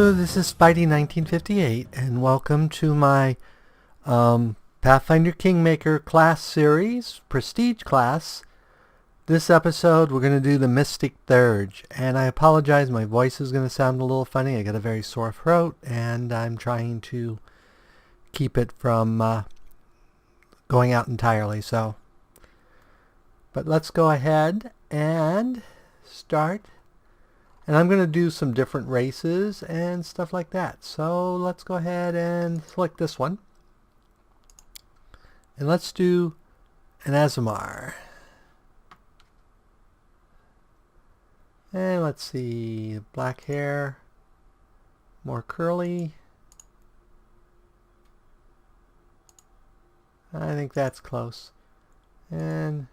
Hello, this is Spidey1958, and welcome to my Pathfinder Kingmaker class series, Prestige class. This episode, we're going to do the Mystic Theurge, and I apologize, my voice is going to sound a little funny. I got a very sore throat, and I'm trying to keep it from going out entirely, so. But let's go ahead and start. And I'm going to do some different races and stuff like that. So let's go ahead and select this one. And let's do an Azamar. And let's see, black hair, more curly. I think that's close. And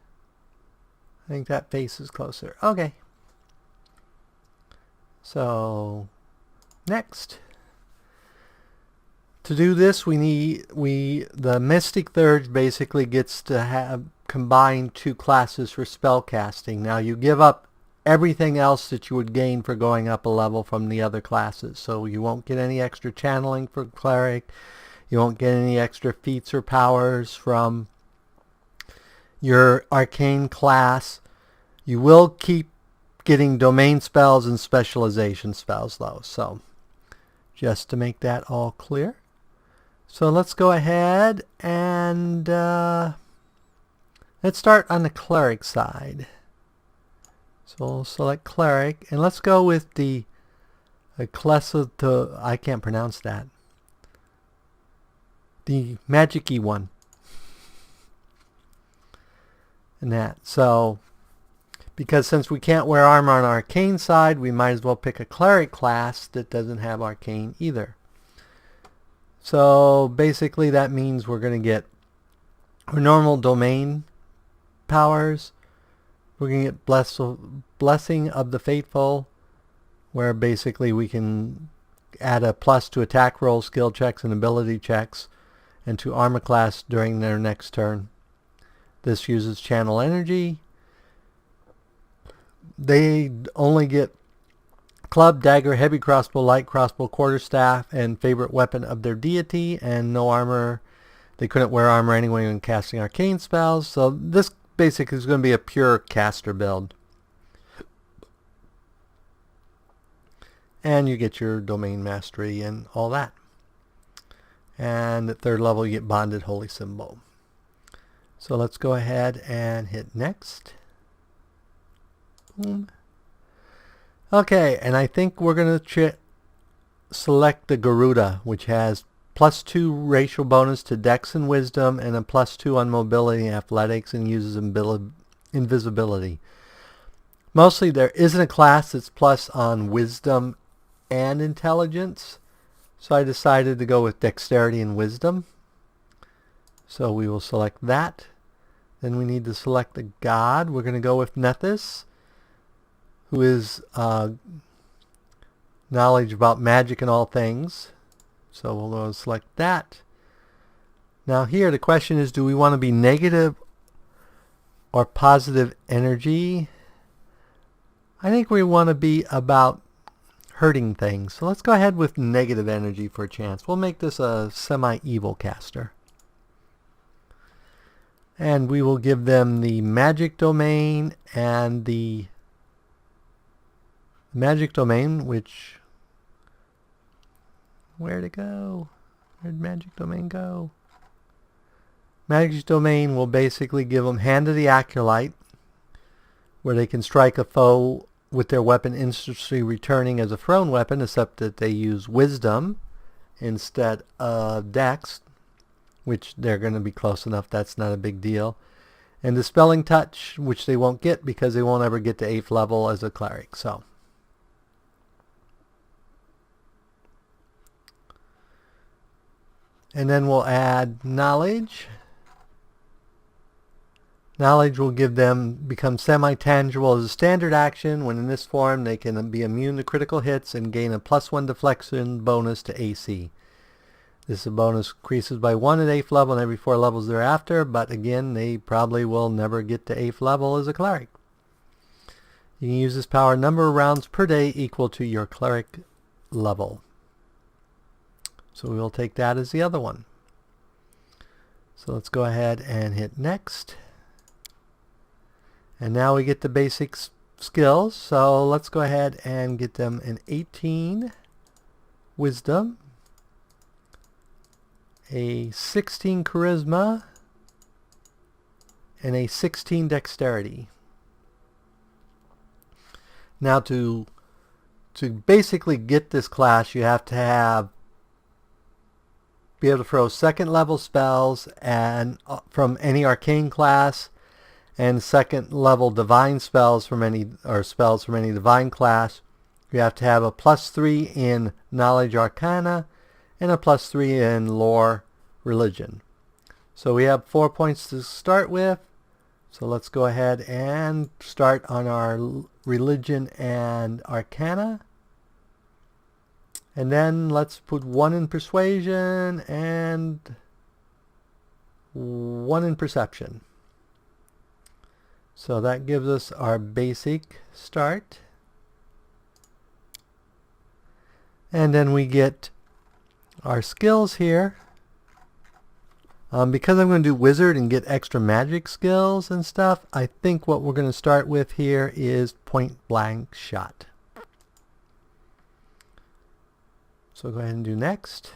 I think that face is closer. Okay. So next, to do this, the Mystic Theurge basically gets to have combine two classes for spell casting. Now you give up everything else that you would gain for going up a level from the other classes. So you won't get any extra channeling for Cleric. You won't get any extra feats or powers from your arcane class. You will keep getting domain spells and specialization spells though, so just to make that all clear. So let's go ahead and let's start on the Cleric side. So we'll select Cleric, and let's go with the I can't pronounce that. The magic-y one. And that, so because since we can't wear armor on our arcane side, we might as well pick a Cleric class that doesn't have arcane either. So basically that means we're going to get our normal domain powers. We're going to get Blessing of the Faithful, where basically we can add a plus to attack roll, skill checks, and ability checks, and to armor class during their next turn. This uses channel energy. They only get club, dagger, heavy crossbow, light crossbow, quarterstaff, and favorite weapon of their deity, and no armor. They couldn't wear armor anyway when casting arcane spells, so this basically is going to be a pure caster build. And you get your domain mastery and all that. And at third level you get bonded holy symbol. So let's go ahead and hit next. Boom. Okay, and I think we're going to select the Garuda, which has +2 racial bonus to Dex and Wisdom, and a +2 on Mobility and Athletics, and uses invisibility. Mostly there isn't a class that's plus on Wisdom and Intelligence, so I decided to go with Dexterity and Wisdom. So we will select that. Then we need to select the God. We're going to go with Nethys, who is knowledge about magic and all things. So we'll go and select that. Now here the question is, do we want to be negative or positive energy? I think we want to be about hurting things. So let's go ahead with negative energy for a chance. We'll make this a semi-evil caster. And we will give them the magic domain and the magic domain, which, where'd it go? Where'd magic domain go? Magic domain will basically give them Hand of the Acolyte, where they can strike a foe with their weapon instantly returning as a thrown weapon, except that they use Wisdom instead of Dex, which they're going to be close enough, that's not a big deal. And Dispelling Touch, which they won't get because they won't ever get to 8th level as a Cleric. So and then we'll add knowledge. Knowledge will give them become semi-tangible as a standard action. When in this form, they can be immune to critical hits and gain a +1 deflection bonus to AC. This bonus increases by 1 at 8th level and every 4 levels thereafter, but again, they probably will never get to 8th level as a Cleric. You can use this power a number of rounds per day equal to your Cleric level. So we'll take that as the other one. So let's go ahead and hit next. And now we get the basic skills. So let's go ahead and get them an 18 wisdom, a 16 charisma, and a 16 dexterity. Now to basically get this class, you have to be able to throw second level spells and from any arcane class, and second level divine spells from any divine class. You have to have a +3 in knowledge arcana and a +3 in lore religion. So we have 4 points to start with. So let's go ahead and start on our religion and arcana. And then let's put 1 in persuasion and 1 in perception. So that gives us our basic start. And then we get our skills here. Because I'm going to do wizard and get extra magic skills and stuff, I think what we're going to start with here is point blank shot. So go ahead and do next.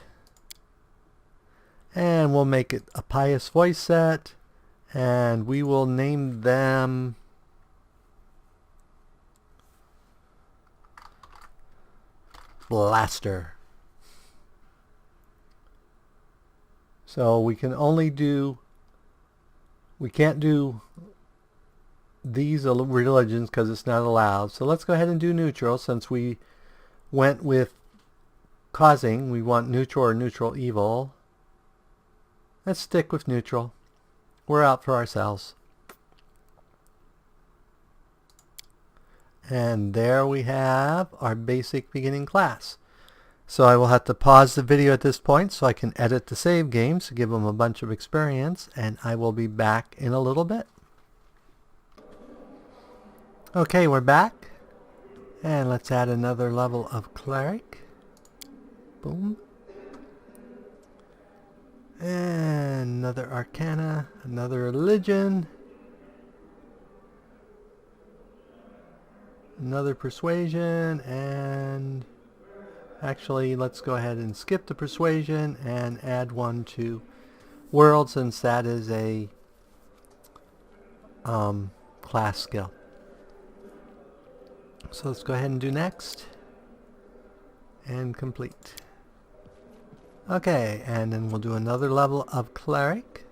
And we'll make it a pious voice set. And we will name them Blaster. So we can't do these religions because it's not allowed. So let's go ahead and do neutral, since we went with causing. We want neutral or neutral evil. Let's stick with neutral. We're out for ourselves. And there we have our basic beginning class. So I will have to pause the video at this point so I can edit the save games to give them a bunch of experience, and I will be back in a little bit. Okay, we're back. And let's add another level of Cleric. Boom. And another Arcana, another Religion, another Persuasion, and actually let's go ahead and skip the Persuasion and add one to World, since that is a class skill. So let's go ahead and do next and complete. Okay, and then we'll do another level of Cleric.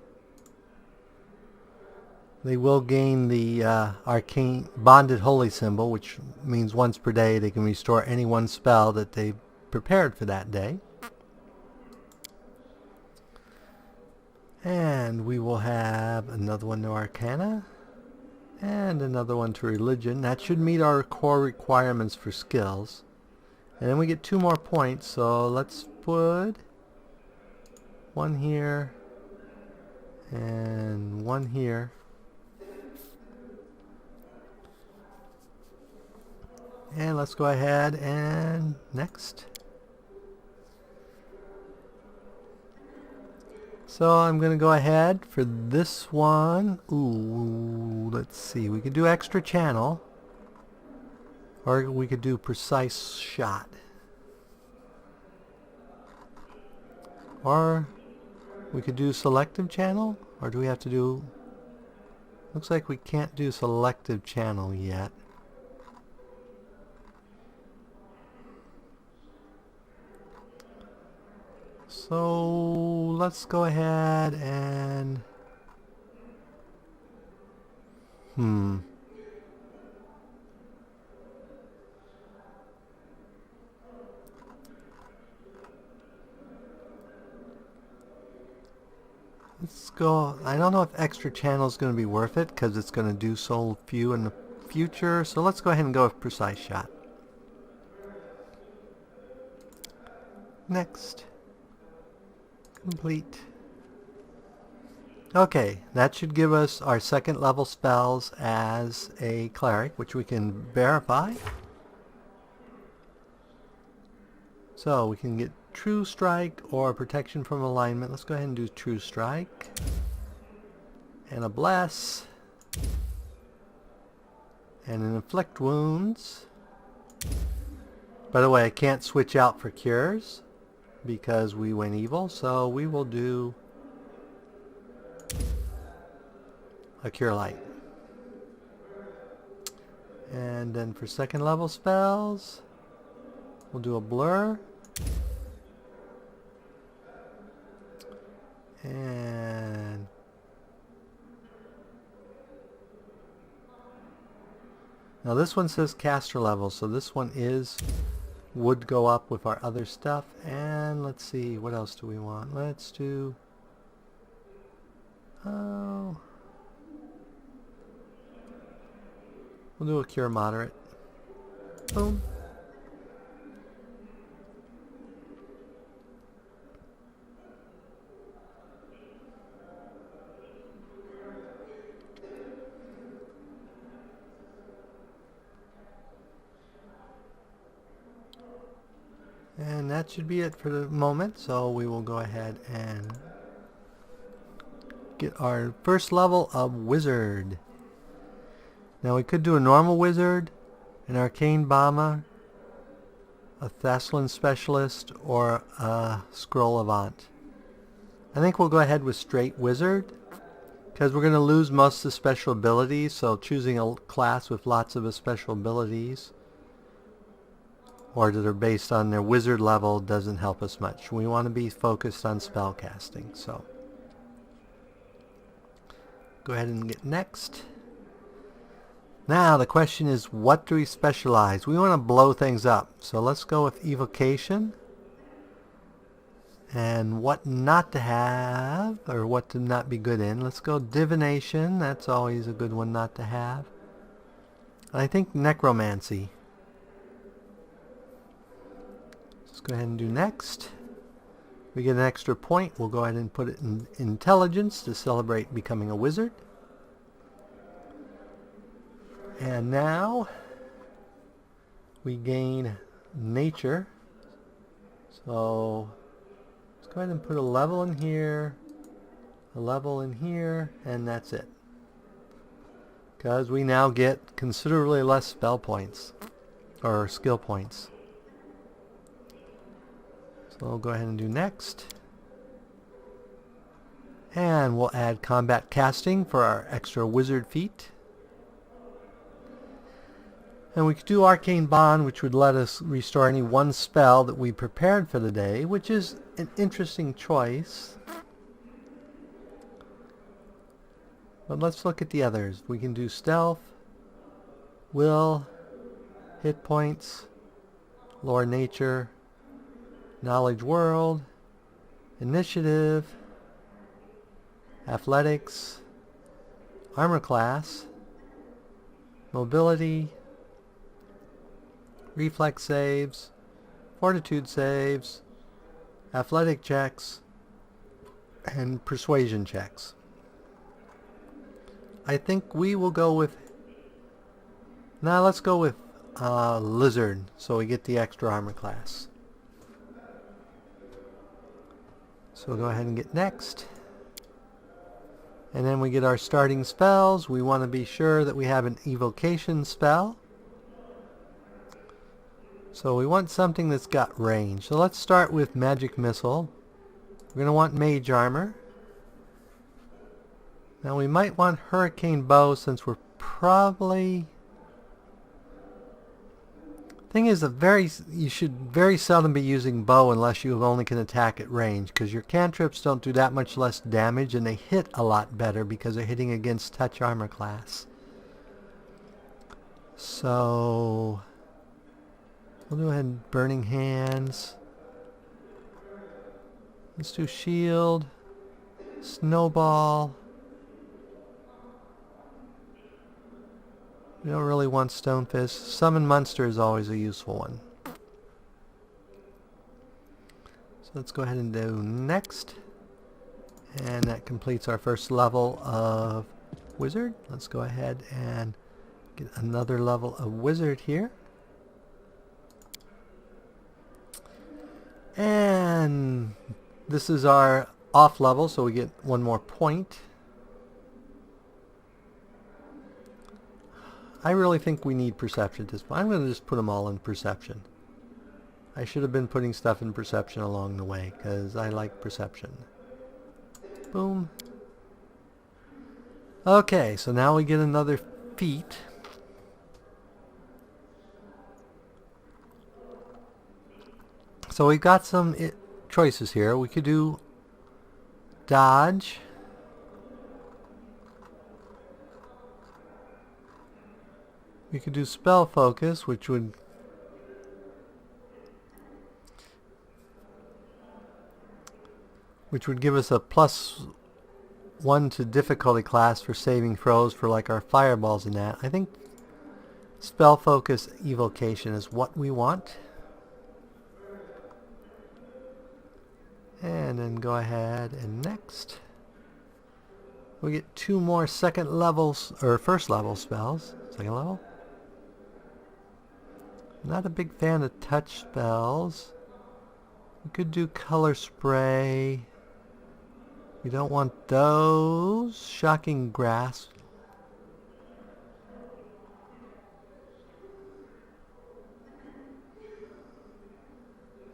They will gain the arcane bonded holy symbol, which means once per day they can restore any one spell that they prepared for that day. And we will have another one to Arcana and another one to Religion. That should meet our core requirements for skills. And then we get 2 more points, so let's put 1 here and 1 here. And let's go ahead and next. So I'm going to go ahead for this one. Ooh, let's see. We could do extra channel, or we could do precise shot, or we could do selective channel, or do we have to do... Looks like we can't do selective channel yet. So let's go ahead and... Let's go... I don't know if extra channel is going to be worth it because it's going to do so few in the future. So let's go ahead and go with precise shot. Next. Complete. Okay, that should give us our second level spells as a cleric, which we can verify. So we can get True Strike or Protection from Alignment. Let's go ahead and do True Strike. And a Bless. And an Inflict Wounds. By the way, I can't switch out for cures because we went evil, so we will do a Cure Light. And then for second level spells, we'll do a Blur. And now this one says caster level, so this one would go up with our other stuff. And let's see, what else do we want? Let's do we'll do a Cure Moderate. Boom. And that should be it for the moment, so we will go ahead and get our first level of Wizard. Now we could do a normal Wizard, an Arcane Bomber, a Thassalan Specialist, or a Scroll Avant. I think we'll go ahead with straight Wizard, because we're going to lose most of the special abilities, so choosing a class with lots of special abilities or that are based on their wizard level doesn't help us much. We want to be focused on spell casting. So go ahead and get next. Now the question is, what do we specialize? We want to blow things up. So let's go with Evocation. And what not to have, or what to not be good in. Let's go Divination. That's always a good one not to have. And I think Necromancy. Let's go ahead and do next. We get an extra point. We'll go ahead and put it in Intelligence to celebrate becoming a wizard. And now we gain Nature. So let's go ahead and put a level in here, a level in here, and that's it. Because we now get considerably less spell points, or skill points. So we'll go ahead and do next. And we'll add Combat Casting for our extra wizard feat. And we could do Arcane Bond, which would let us restore any one spell that we prepared for the day, which is an interesting choice. But let's look at the others. We can do Stealth, Will, Hit Points, Lore Nature, Knowledge World, Initiative, Athletics, Armor Class, Mobility, Reflex saves, Fortitude saves, Athletic checks, and Persuasion checks. I think we will go with... Now let's go with Lizard, so we get the extra armor class. So we'll go ahead and get next. And then we get our starting spells. We want to be sure that we have an Evocation spell. So we want something that's got range. So let's start with Magic Missile. We're going to want Mage Armor. Now we might want Hurricane Bow since we're probably... Thing is, you should very seldom be using bow unless you only can attack at range, because your cantrips don't do that much less damage and they hit a lot better because they're hitting against touch armor class. So we'll go ahead and Burning Hands. Let's do Shield, Snowball. We don't really want Stonefist. Summon Monster is always a useful one. So let's go ahead and do next. And that completes our first level of Wizard. Let's go ahead and get another level of Wizard here. And this is our off level, so we get one more point. I really think we need perception at this point. I'm going to just put them all in perception. I should have been putting stuff in perception along the way, because I like perception. Boom. Okay, so now we get another feat. So we've got some choices here. We could do dodge. We could do spell focus, which would give us a +1 to difficulty class for saving throws for like our fireballs and that. I think spell focus evocation is what we want. And then go ahead and next. We get 2 more second levels, or first level spells. Second level. Not a big fan of touch spells. We could do color spray. We don't want those. Shocking grasp.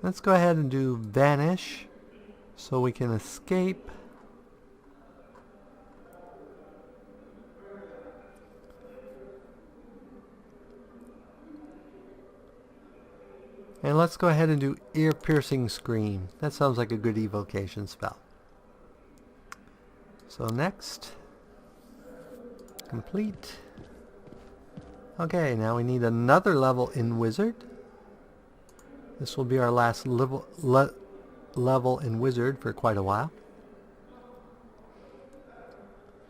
Let's go ahead and do vanish so we can escape. And let's go ahead and do ear-piercing scream. That sounds like a good evocation spell. So next, complete. Okay, now we need another level in Wizard. This will be our last level in Wizard for quite a while.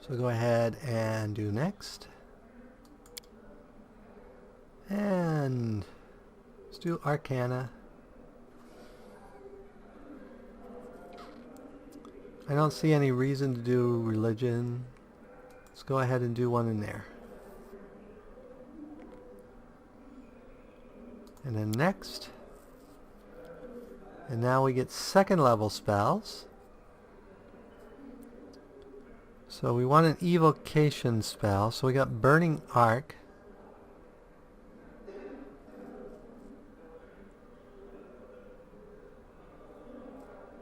So go ahead and do next. And let's do Arcana. I don't see any reason to do Religion. Let's go ahead and do one in there. And then next. And now we get second level spells. So we want an evocation spell. So we got Burning Arc.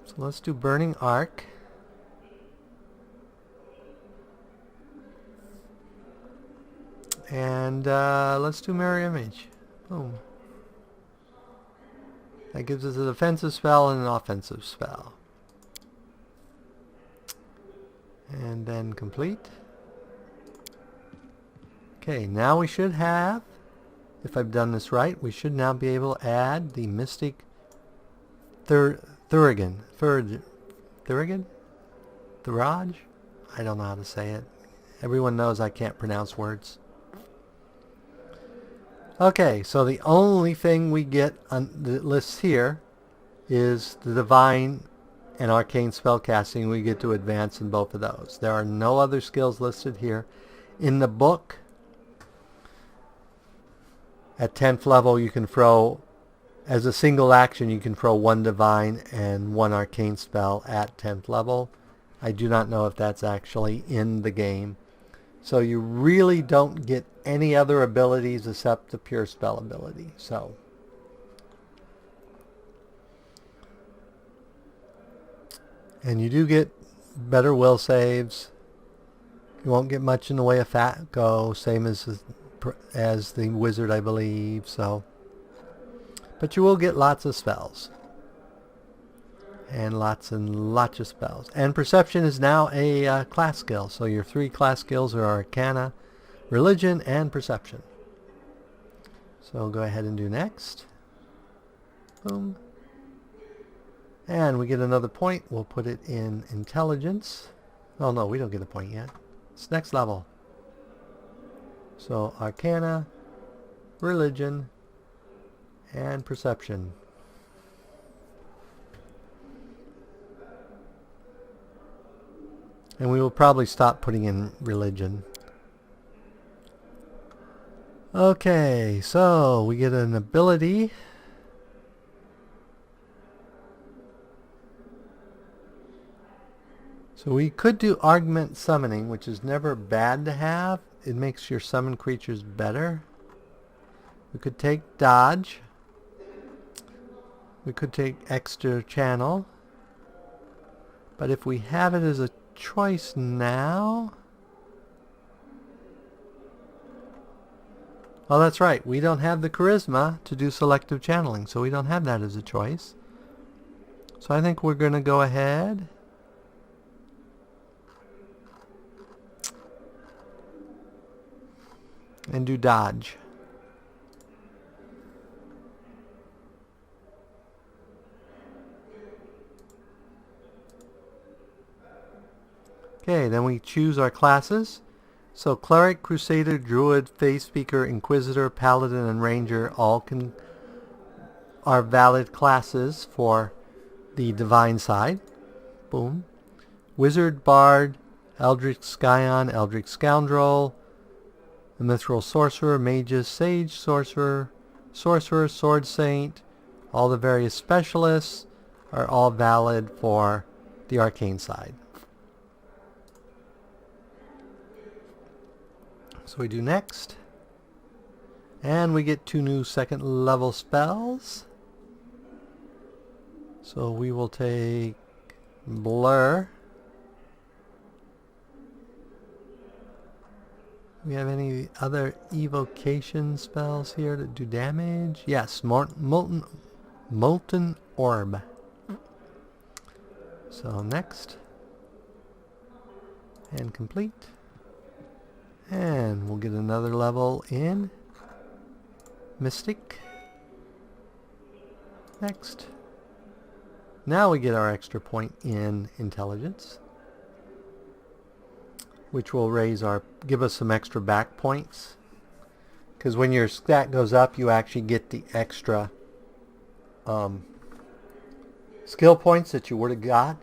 So let's do Burning Arc. And let's do Mirror Image. Boom. That gives us a defensive spell and an offensive spell. And then complete. Okay, now we should have, if I've done this right, we should now be able to add the Mystic Theurge? Theurge? I don't know how to say it. Everyone knows I can't pronounce words. Okay, so the only thing we get on the list here is the Divine and Arcane Spellcasting. We get to advance in both of those. There are no other skills listed here. In the book, at 10th level, you can throw, as a single action, you can throw 1 Divine and 1 Arcane spell at 10th level. I do not know if that's actually in the game. So you really don't get any other abilities except the pure spell ability. So and you do get better will saves. You won't get much in the way of fat go, same as the Wizard, I believe. So, but you will get lots of spells. And lots of spells. And Perception is now a class skill. So your 3 class skills are Arcana, Religion, and Perception. So go ahead and do next. Boom. And we get another point. We'll put it in Intelligence. Oh no, we don't get a point yet. It's next level. So Arcana, Religion, and Perception. And we will probably stop putting in Religion. Okay, so we get an ability. So we could do augment summoning, which is never bad to have. It makes your summon creatures better. We could take dodge. We could take extra channel. But if we have it as a choice now... Well, that's right. We don't have the charisma to do selective channeling, so we don't have that as a choice. So I think we're going to go ahead and do dodge. Okay, then we choose our classes. So Cleric, Crusader, Druid, Faith Speaker, Inquisitor, Paladin, and Ranger all are valid classes for the Divine side. Boom. Wizard, Bard, Eldritch Scion, Eldritch Scoundrel, the Mithril Sorcerer, Magus, Sage, Sorcerer, Sword Saint, all the various specialists are all valid for the Arcane side. So we do next. And we get 2 new second level spells. So we will take Blur. Do we have any other evocation spells here that do damage? Yes, Molten Orb. So next. And complete. And we'll get another level in Mystic. Next. Now we get our extra point in Intelligence, which will give us some extra back points. Because when your stat goes up, you actually get the extra skill points that you would have got.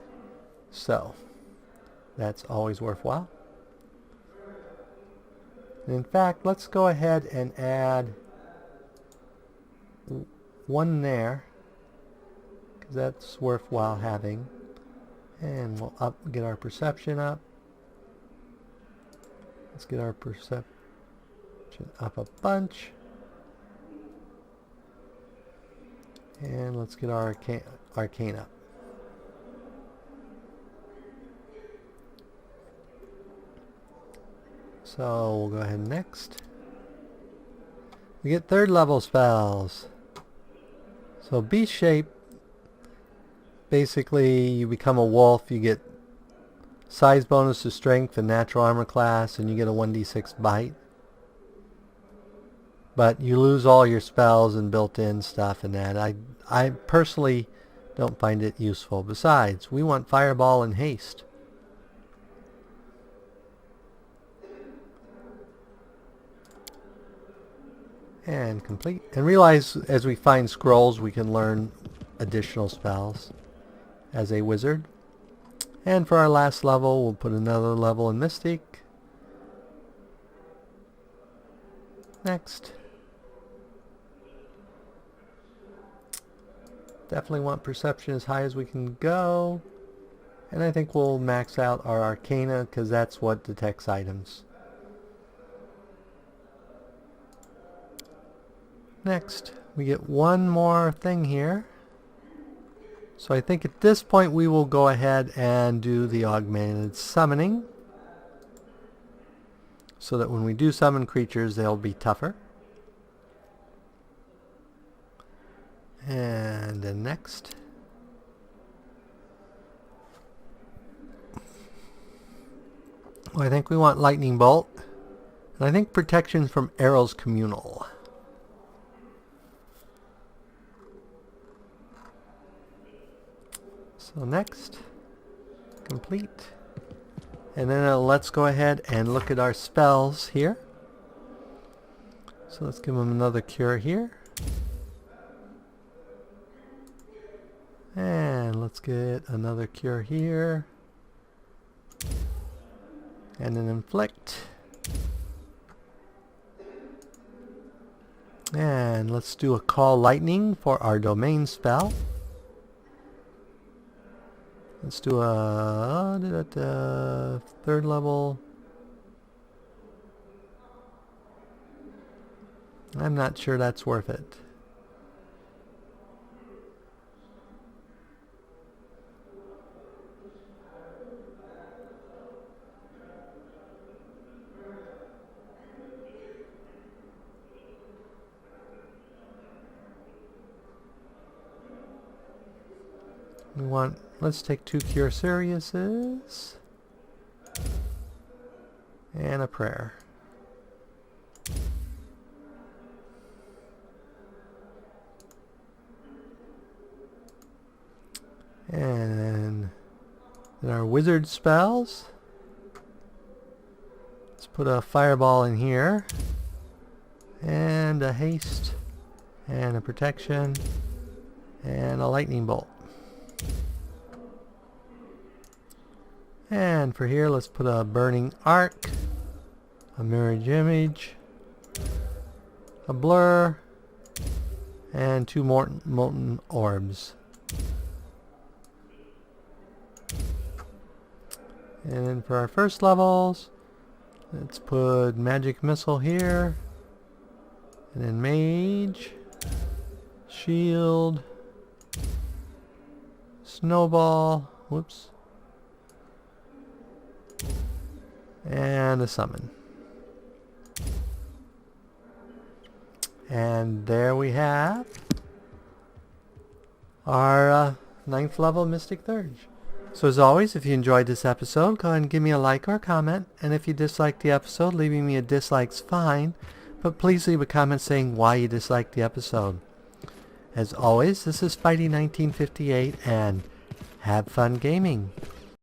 So that's always worthwhile. In fact, let's go ahead and add 1 there, because that's worthwhile having. And we'll get our perception up. Let's get our perception up a bunch. And let's get our arcane up. So we'll go ahead next. We get 3rd level spells. So Beast Shape, basically you become a wolf, you get size bonus to strength and natural armor class, and you get a 1d6 bite. But you lose all your spells and built-in stuff and that. I personally don't find it useful. Besides, we want Fireball and Haste. And complete. And realize as we find scrolls we can learn additional spells as a wizard. And for our last level we'll put another level in Mystic. Next. Definitely want perception as high as we can go. And I think we'll max out our Arcana because that's what detects items. Next, we get 1 more thing here. So I think at this point we will go ahead and do the augmented summoning, so that when we do summon creatures they'll be tougher. And then next. Well, I think we want Lightning Bolt. And I think protection from arrows communal. So next, complete. And then let's go ahead and look at our spells here. So let's give them another cure here. And let's get another cure here. And an inflict. And let's do a call lightning for our domain spell. Let's do a third level. I'm not sure that's worth it. Let's take 2 Cure Seriouses and a prayer. And then our wizard spells. Let's put a fireball in here, and a haste, and a protection, and a lightning bolt. And for here, let's put a burning arc, a mirage image, a blur, and 2 molten orbs. And then for our first levels, let's put magic missile here, and then mage, shield, snowball, whoops, and a summon. And there we have our 9th level Mystic Theurge. So as always, if you enjoyed this episode, go ahead and give me a like or a comment. And if you disliked the episode, leaving me a dislike's fine. But please leave a comment saying why you disliked the episode. As always, this is Spidey 1958, and have fun gaming.